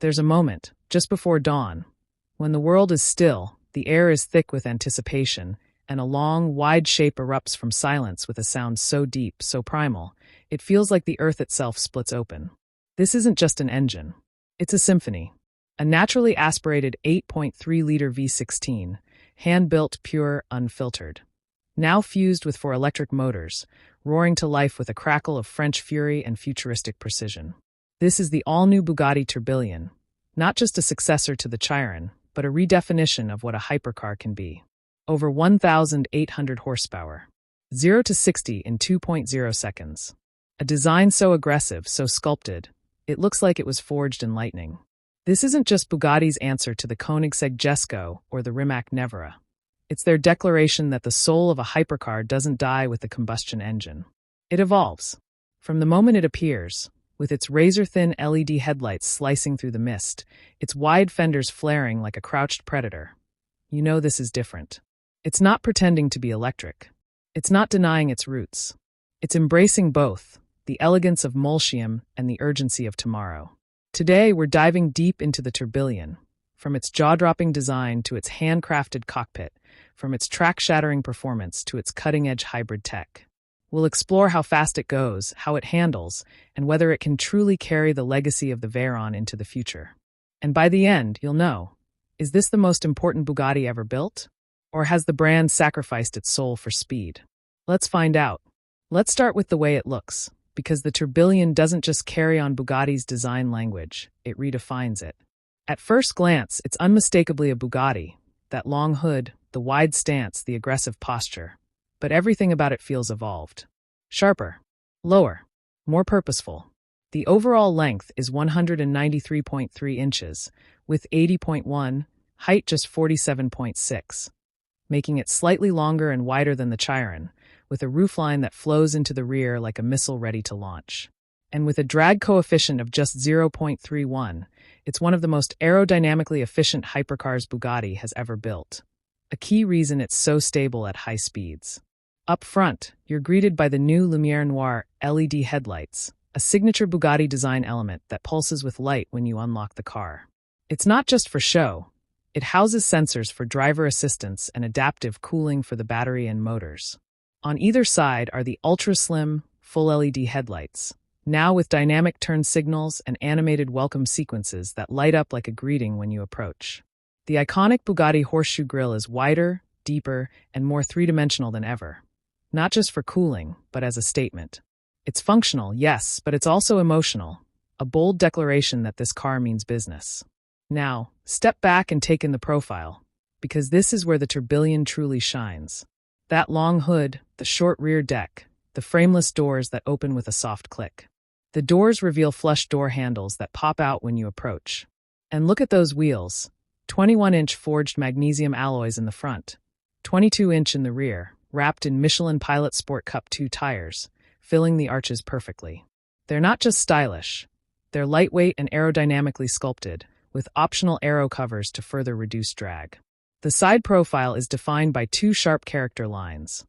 There's a moment, just before dawn, when the world is still, the air is thick with anticipation, and a long, wide shape erupts from silence with a sound so deep, so primal, it feels like the earth itself splits open. This isn't just an engine. It's a symphony. A naturally aspirated 8.3-liter V16, hand-built, pure, unfiltered. Now fused with four electric motors, roaring to life with a crackle of French fury and futuristic precision. This is the all-new Bugatti Tourbillon, not just a successor to the Chiron, but a redefinition of what a hypercar can be. Over 1,800 horsepower. 0 to 60 in 2.0 seconds. A design so aggressive, so sculpted, it looks like it was forged in lightning. This isn't just Bugatti's answer to the Koenigsegg Jesko or the Rimac Nevera. It's their declaration that the soul of a hypercar doesn't die with the combustion engine. It evolves. From the moment it appears, with its razor-thin LED headlights slicing through the mist, its wide fenders flaring like a crouched predator. You know this is different. It's not pretending to be electric. It's not denying its roots. It's embracing both, the elegance of Molsheim and the urgency of tomorrow. Today, we're diving deep into the Tourbillon, from its jaw-dropping design to its handcrafted cockpit, from its track-shattering performance to its cutting-edge hybrid tech. We'll explore how fast it goes, how it handles, and whether it can truly carry the legacy of the Veyron into the future. And by the end, you'll know, is this the most important Bugatti ever built? Or has the brand sacrificed its soul for speed? Let's find out. Let's start with the way it looks, because the Tourbillon doesn't just carry on Bugatti's design language, it redefines it. At first glance, it's unmistakably a Bugatti, that long hood, the wide stance, the aggressive posture. But everything about it feels evolved. Sharper, lower, more purposeful. The overall length is 193.3 inches, with 80.1, height just 47.6, making it slightly longer and wider than the Chiron, with a roofline that flows into the rear like a missile ready to launch. And with a drag coefficient of just 0.31, it's one of the most aerodynamically efficient hypercars Bugatti has ever built. A key reason it's so stable at high speeds. Up front, you're greeted by the new Lumiere Noire LED headlights, a signature Bugatti design element that pulses with light when you unlock the car. It's not just for show. It houses sensors for driver assistance and adaptive cooling for the battery and motors. On either side are the ultra-slim, full LED headlights, now with dynamic turn signals and animated welcome sequences that light up like a greeting when you approach. The iconic Bugatti horseshoe grille is wider, deeper, and more three-dimensional than ever. Not just for cooling, but as a statement. It's functional, yes, but it's also emotional, a bold declaration that this car means business. Now, step back and take in the profile, because this is where the Tourbillon truly shines. That long hood, the short rear deck, the frameless doors that open with a soft click. The doors reveal flush door handles that pop out when you approach. And look at those wheels. 21-inch forged magnesium alloys in the front, 22-inch in the rear, wrapped in Michelin Pilot Sport Cup 2 tires, filling the arches perfectly. They're not just stylish. They're lightweight and aerodynamically sculpted, with optional aero covers to further reduce drag. The side profile is defined by two sharp character lines,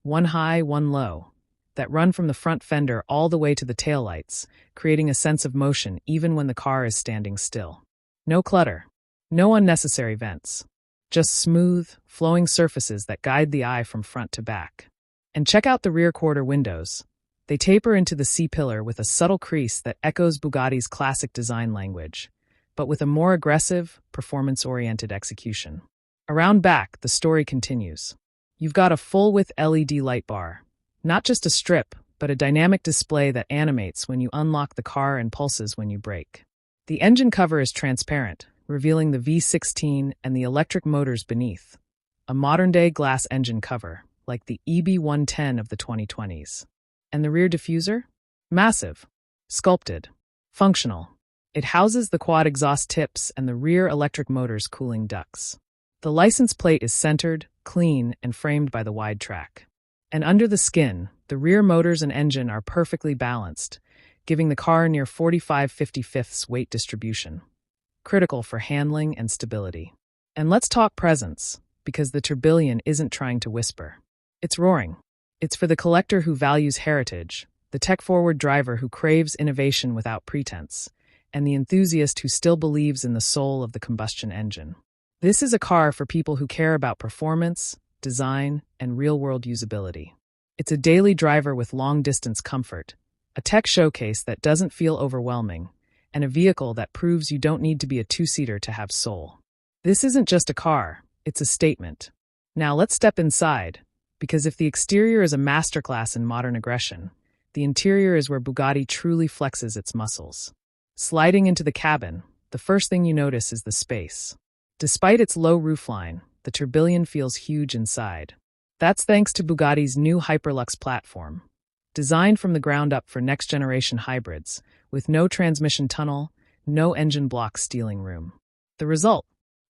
one high, one low, that run from the front fender all the way to the taillights, creating a sense of motion even when the car is standing still. No clutter, no unnecessary vents. Just smooth, flowing surfaces that guide the eye from front to back. And check out the rear quarter windows. They taper into the C-pillar with a subtle crease that echoes Bugatti's classic design language, but with a more aggressive, performance-oriented execution. Around back, the story continues. You've got a full-width LED light bar. Not just a strip, but a dynamic display that animates when you unlock the car and pulses when you brake. The engine cover is transparent, revealing the V16 and the electric motors beneath. A modern-day glass engine cover, like the EB110 of the 2020s. And the rear diffuser? Massive. Sculpted. Functional. It houses the quad exhaust tips and the rear electric motor's cooling ducts. The license plate is centered, clean, and framed by the wide track. And under the skin, the rear motors and engine are perfectly balanced, giving the car near 45/55 weight distribution. Critical for handling and stability. And let's talk presence, because the Tourbillon isn't trying to whisper. It's roaring. It's for the collector who values heritage, the tech-forward driver who craves innovation without pretense, and the enthusiast who still believes in the soul of the combustion engine. This is a car for people who care about performance, design, and real-world usability. It's a daily driver with long-distance comfort, a tech showcase that doesn't feel overwhelming, and a vehicle that proves you don't need to be a two-seater to have soul. This isn't just a car, it's a statement. Now let's step inside, because if the exterior is a masterclass in modern aggression, the interior is where Bugatti truly flexes its muscles. Sliding into the cabin, the first thing you notice is the space. Despite its low roofline, the Tourbillon feels huge inside. That's thanks to Bugatti's new Hyperlux platform, designed from the ground up for next-generation hybrids, with no transmission tunnel, no engine block stealing room. The result?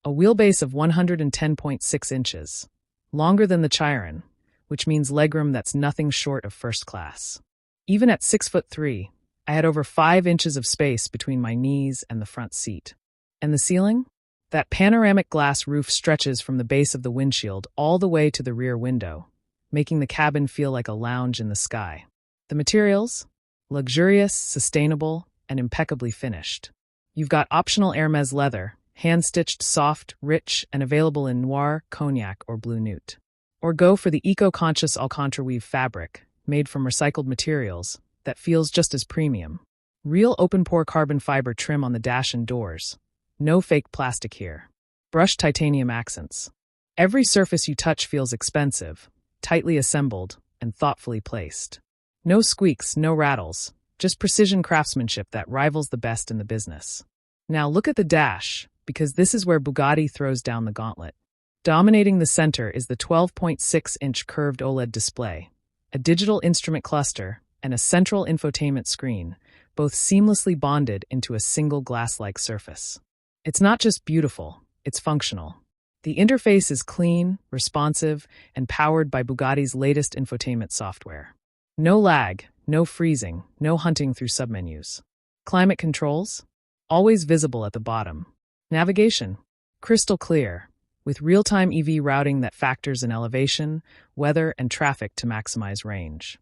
A wheelbase of 110.6 inches, longer than the Chiron, which means legroom that's nothing short of first class. Even at 6'3", I had over 5 inches of space between my knees and the front seat. And the ceiling? That panoramic glass roof stretches from the base of the windshield all the way to the rear window, making the cabin feel like a lounge in the sky. The materials? Luxurious, sustainable, and impeccably finished. You've got optional Hermès leather, hand-stitched, soft, rich, and available in noir, cognac, or blue nude. Or go for the eco-conscious Alcantara weave fabric, made from recycled materials, that feels just as premium. Real open-pore carbon fiber trim on the dash and doors. No fake plastic here. Brushed titanium accents. Every surface you touch feels expensive, tightly assembled, and thoughtfully placed. No squeaks, no rattles, just precision craftsmanship that rivals the best in the business. Now look at the dash, because this is where Bugatti throws down the gauntlet. Dominating the center is the 12.6-inch curved OLED display, a digital instrument cluster, and a central infotainment screen, both seamlessly bonded into a single glass-like surface. It's not just beautiful, it's functional. The interface is clean, responsive, and powered by Bugatti's latest infotainment software. No lag, no freezing, no hunting through submenus. Climate controls? Always visible at the bottom. Navigation? Crystal clear, with real-time EV routing that factors in elevation, weather, and traffic to maximize range.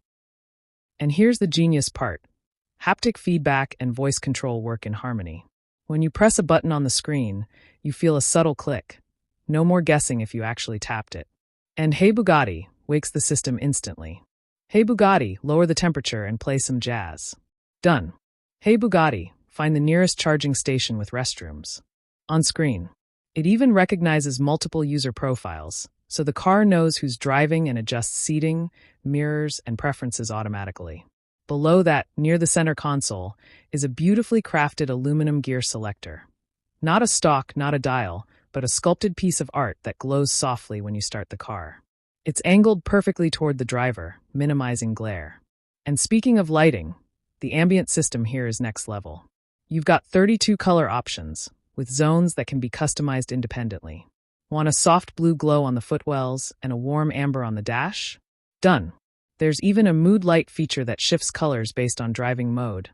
And here's the genius part. Haptic feedback and voice control work in harmony. When you press a button on the screen, you feel a subtle click. No more guessing if you actually tapped it. And Hey Bugatti wakes the system instantly. Hey Bugatti, lower the temperature and play some jazz. Done. Hey Bugatti, find the nearest charging station with restrooms. On screen. It even recognizes multiple user profiles, so the car knows who's driving and adjusts seating, mirrors, and preferences automatically. Below that, near the center console, is a beautifully crafted aluminum gear selector. Not a stock, not a dial, but a sculpted piece of art that glows softly when you start the car. It's angled perfectly toward the driver, minimizing glare. And speaking of lighting, the ambient system here is next level. You've got 32 color options, with zones that can be customized independently. Want a soft blue glow on the footwells and a warm amber on the dash? Done. There's even a mood light feature that shifts colors based on driving mode.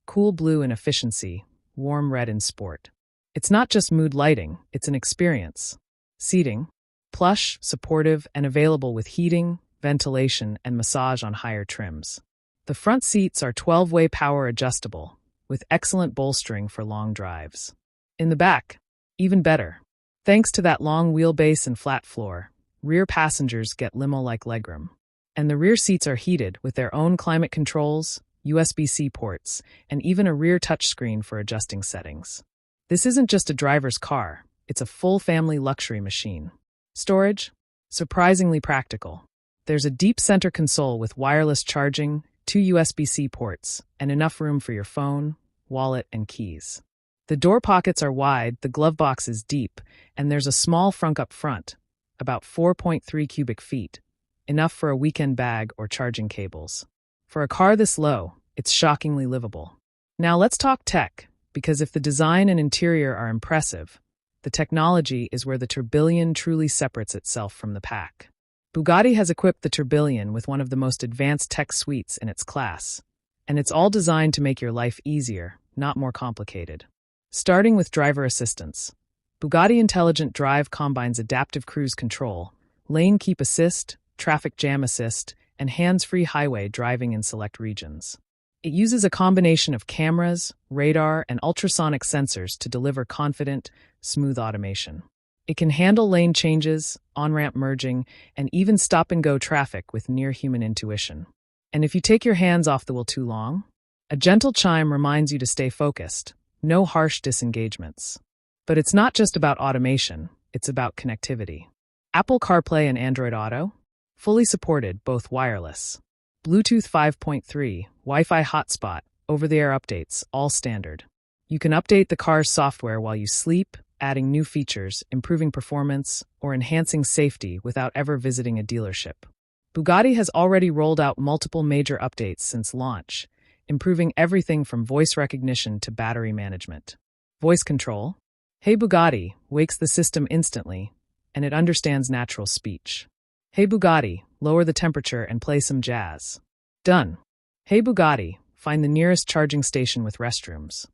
Cool blue in efficiency, warm red in sport. It's not just mood lighting, it's an experience. Seating? Plush, supportive, and available with heating, ventilation, and massage on higher trims. The front seats are 12-way power adjustable, with excellent bolstering for long drives. In the back, even better. Thanks to that long wheelbase and flat floor, rear passengers get limo-like legroom. And the rear seats are heated with their own climate controls, USB-C ports, and even a rear touchscreen for adjusting settings. This isn't just a driver's car, it's a full family luxury machine. Storage? Surprisingly practical. There's a deep center console with wireless charging, 2 USB-C ports, and enough room for your phone, wallet, and keys. The door pockets are wide, the glove box is deep, and there's a small frunk up front, about 4.3 cubic feet, enough for a weekend bag or charging cables. For a car this low, it's shockingly livable. Now let's talk tech, because if the design and interior are impressive, the technology is where the Tourbillon truly separates itself from the pack. Bugatti has equipped the Tourbillon with one of the most advanced tech suites in its class, and it's all designed to make your life easier, not more complicated. Starting with driver assistance, Bugatti Intelligent Drive combines adaptive cruise control, lane keep assist, traffic jam assist, and hands-free highway driving in select regions. It uses a combination of cameras, radar, and ultrasonic sensors to deliver confident, smooth automation. It can handle lane changes, on-ramp merging, and even stop-and-go traffic with near-human intuition. And if you take your hands off the wheel too long, a gentle chime reminds you to stay focused. No harsh disengagements. But it's not just about automation, it's about connectivity. Apple CarPlay and Android Auto? Fully supported, both wireless. Bluetooth 5.3, Wi-Fi hotspot, over-the-air updates, all standard. You can update the car's software while you sleep, adding new features, improving performance, or enhancing safety without ever visiting a dealership. Bugatti has already rolled out multiple major updates since launch, improving everything from voice recognition to battery management. Voice control? Hey Bugatti wakes the system instantly, and it understands natural speech. Hey Bugatti, lower the temperature and play some jazz. Done. Hey Bugatti, find the nearest charging station with restrooms.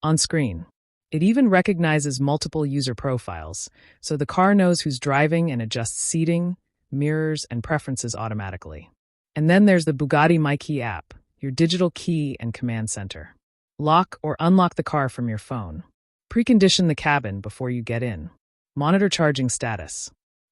On screen. It even recognizes multiple user profiles, so the car knows who's driving and adjusts seating, mirrors, and preferences automatically. And then there's the Bugatti My Key app, your digital key and command center. Lock or unlock the car from your phone. Precondition the cabin before you get in. Monitor charging status.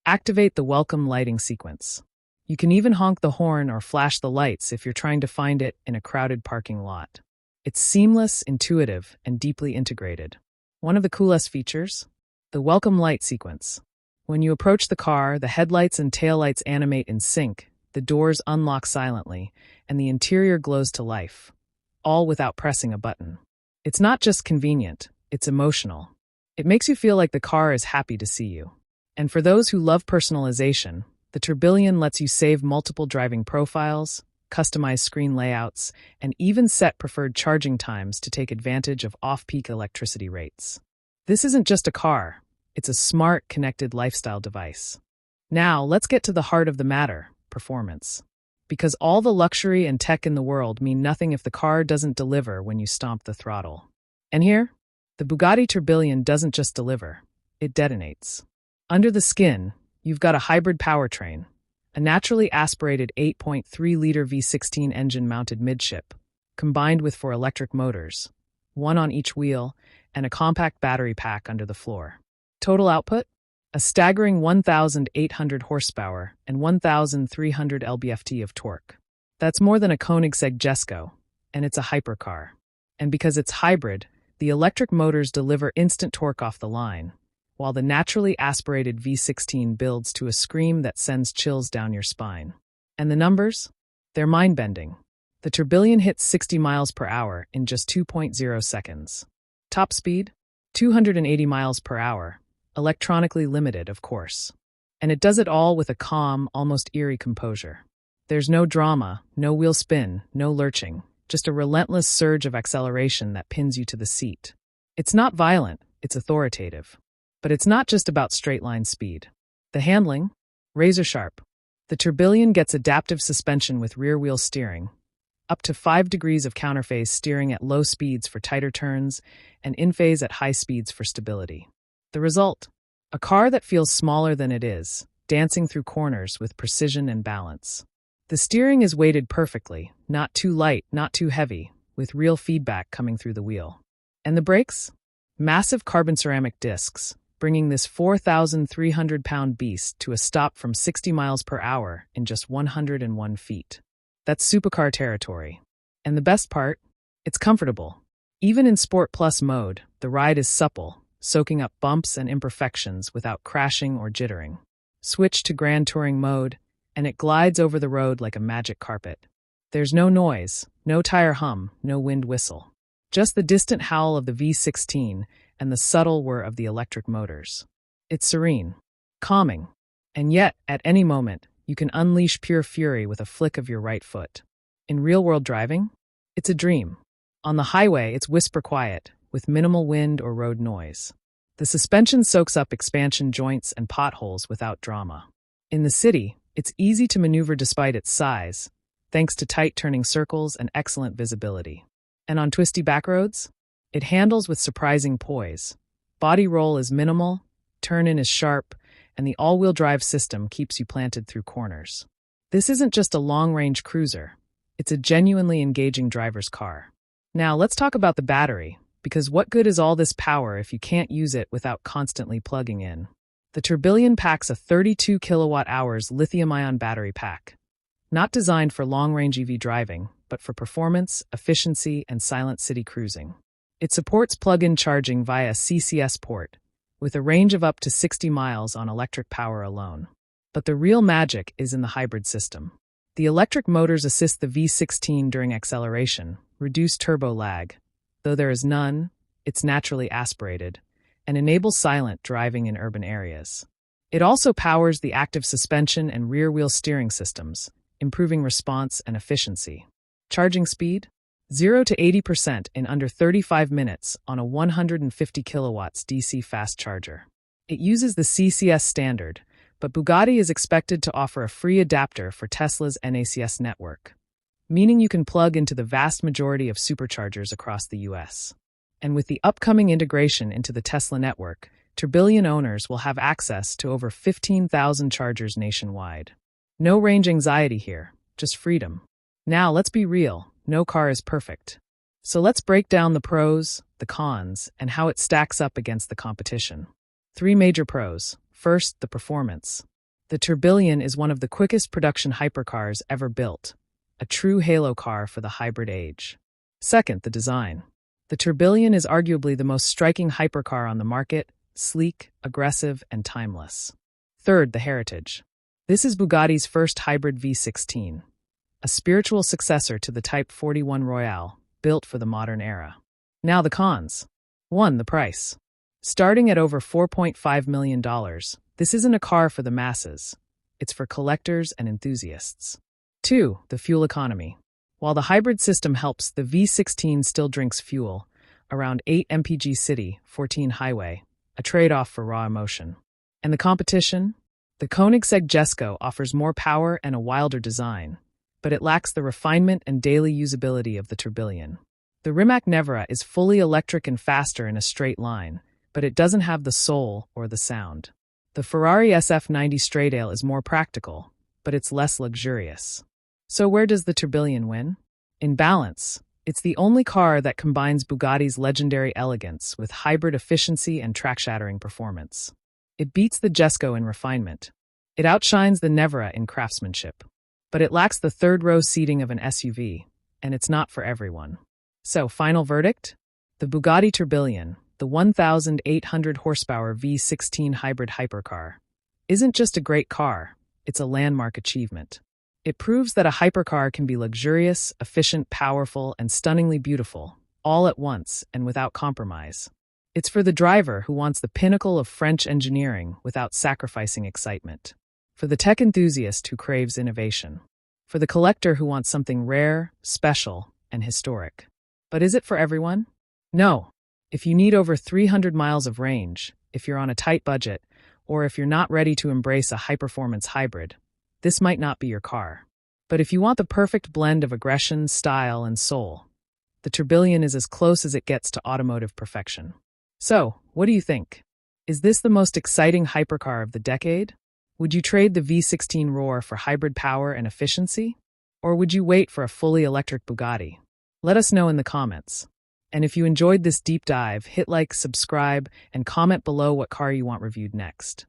Activate the welcome lighting sequence. You can even honk the horn or flash the lights if you're trying to find it in a crowded parking lot. It's seamless, intuitive, and deeply integrated. One of the coolest features? The welcome light sequence. When you approach the car, the headlights and taillights animate in sync, the doors unlock silently, and the interior glows to life, all without pressing a button. It's not just convenient, it's emotional. It makes you feel like the car is happy to see you. And for those who love personalization, the Tourbillon lets you save multiple driving profiles, customize screen layouts, and even set preferred charging times to take advantage of off-peak electricity rates. This isn't just a car, it's a smart, connected lifestyle device. Now, let's get to the heart of the matter, performance. Because all the luxury and tech in the world mean nothing if the car doesn't deliver when you stomp the throttle. And here, the Bugatti Tourbillon doesn't just deliver, it detonates. Under the skin, you've got a hybrid powertrain, a naturally aspirated 8.3-liter V16 engine mounted midship, combined with 4 electric motors, one on each wheel, and a compact battery pack under the floor. Total output? A staggering 1,800 horsepower and 1,300 lb-ft of torque. That's more than a Koenigsegg Jesko, and it's a hypercar. And because it's hybrid, the electric motors deliver instant torque off the line, while the naturally aspirated V16 builds to a scream that sends chills down your spine. And the numbers? They're mind-bending. The Tourbillon hits 60 miles per hour in just 2.0 seconds. Top speed? 280 miles per hour, electronically limited, of course. And it does it all with a calm, almost eerie composure. There's no drama, no wheel spin, no lurching, just a relentless surge of acceleration that pins you to the seat. It's not violent, it's authoritative. But it's not just about straight-line speed. The handling? Razor-sharp. The Tourbillon gets adaptive suspension with rear-wheel steering, up to 5 degrees of counterphase steering at low speeds for tighter turns, and in-phase at high speeds for stability. The result? A car that feels smaller than it is, dancing through corners with precision and balance. The steering is weighted perfectly, not too light, not too heavy, with real feedback coming through the wheel. And the brakes? Massive carbon ceramic discs, bringing this 4,300-pound beast to a stop from 60 miles per hour in just 101 feet. That's supercar territory. And the best part? It's comfortable. Even in Sport Plus mode, the ride is supple, soaking up bumps and imperfections without crashing or jittering. Switch to Grand Touring mode, and it glides over the road like a magic carpet. There's no noise, no tire hum, no wind whistle. Just the distant howl of the V16 and the subtle whir of the electric motors. It's serene, calming, and yet, at any moment, you can unleash pure fury with a flick of your right foot. In real-world driving, it's a dream. On the highway, it's whisper quiet, with minimal wind or road noise. The suspension soaks up expansion joints and potholes without drama. In the city, it's easy to maneuver despite its size, thanks to tight turning circles and excellent visibility. And on twisty backroads, it handles with surprising poise. Body roll is minimal, turn-in is sharp, and the all-wheel drive system keeps you planted through corners. This isn't just a long-range cruiser. It's a genuinely engaging driver's car. Now, let's talk about the battery, because what good is all this power if you can't use it without constantly plugging in? The Tourbillon packs a 32 kilowatt-hours lithium-ion battery pack. Not designed for long-range EV driving, but for performance, efficiency, and silent city cruising. It supports plug-in charging via a CCS port, with a range of up to 60 miles on electric power alone. But the real magic is in the hybrid system. The electric motors assist the V16 during acceleration, reduce turbo lag. Though there is none, it's naturally aspirated, and enables silent driving in urban areas. It also powers the active suspension and rear-wheel steering systems, improving response and efficiency. Charging speed? 0 to 80% in under 35 minutes on a 150 kilowatts DC fast charger. It uses the CCS standard, but Bugatti is expected to offer a free adapter for Tesla's NACS network, meaning you can plug into the vast majority of superchargers across the US. And with the upcoming integration into the Tesla network, Tourbillon owners will have access to over 15,000 chargers nationwide. No range anxiety here, just freedom. Now, let's be real, no car is perfect. So let's break down the pros, the cons, and how it stacks up against the competition. 3 major pros. First, the performance. The Tourbillon is one of the quickest production hypercars ever built, a true halo car for the hybrid age. Second, the design. The Tourbillon is arguably the most striking hypercar on the market, sleek, aggressive, and timeless. Third, the heritage. This is Bugatti's first hybrid V16, a spiritual successor to the Type 41 Royale, built for the modern era. Now the cons. 1. The price. Starting at over $4.5 million, this isn't a car for the masses. It's for collectors and enthusiasts. 2. The fuel economy. While the hybrid system helps, the V16 still drinks fuel, around 8 mpg city, 14 highway, a trade-off for raw emotion. And the competition? The Koenigsegg Jesko offers more power and a wilder design, but it lacks the refinement and daily usability of the Tourbillon. The Rimac Nevera is fully electric and faster in a straight line, but it doesn't have the soul or the sound. The Ferrari SF90 Stradale is more practical, but it's less luxurious. So where does the Tourbillon win? In balance, it's the only car that combines Bugatti's legendary elegance with hybrid efficiency and track-shattering performance. It beats the Jesko in refinement. It outshines the Nevera in craftsmanship. But it lacks the third-row seating of an SUV, and it's not for everyone. So, final verdict? The Bugatti Tourbillon, the 1,800 horsepower V16 hybrid hypercar, isn't just a great car, it's a landmark achievement. It proves that a hypercar can be luxurious, efficient, powerful, and stunningly beautiful, all at once and without compromise. It's for the driver who wants the pinnacle of French engineering without sacrificing excitement. For the tech enthusiast who craves innovation. For the collector who wants something rare, special, and historic. But is it for everyone? No. If you need over 300 miles of range, if you're on a tight budget, or if you're not ready to embrace a high-performance hybrid, this might not be your car. But if you want the perfect blend of aggression, style, and soul, the Tourbillon is as close as it gets to automotive perfection. So, what do you think? Is this the most exciting hypercar of the decade? Would you trade the V16 Roar for hybrid power and efficiency? Or would you wait for a fully electric Bugatti? Let us know in the comments. And if you enjoyed this deep dive, hit like, subscribe, and comment below what car you want reviewed next.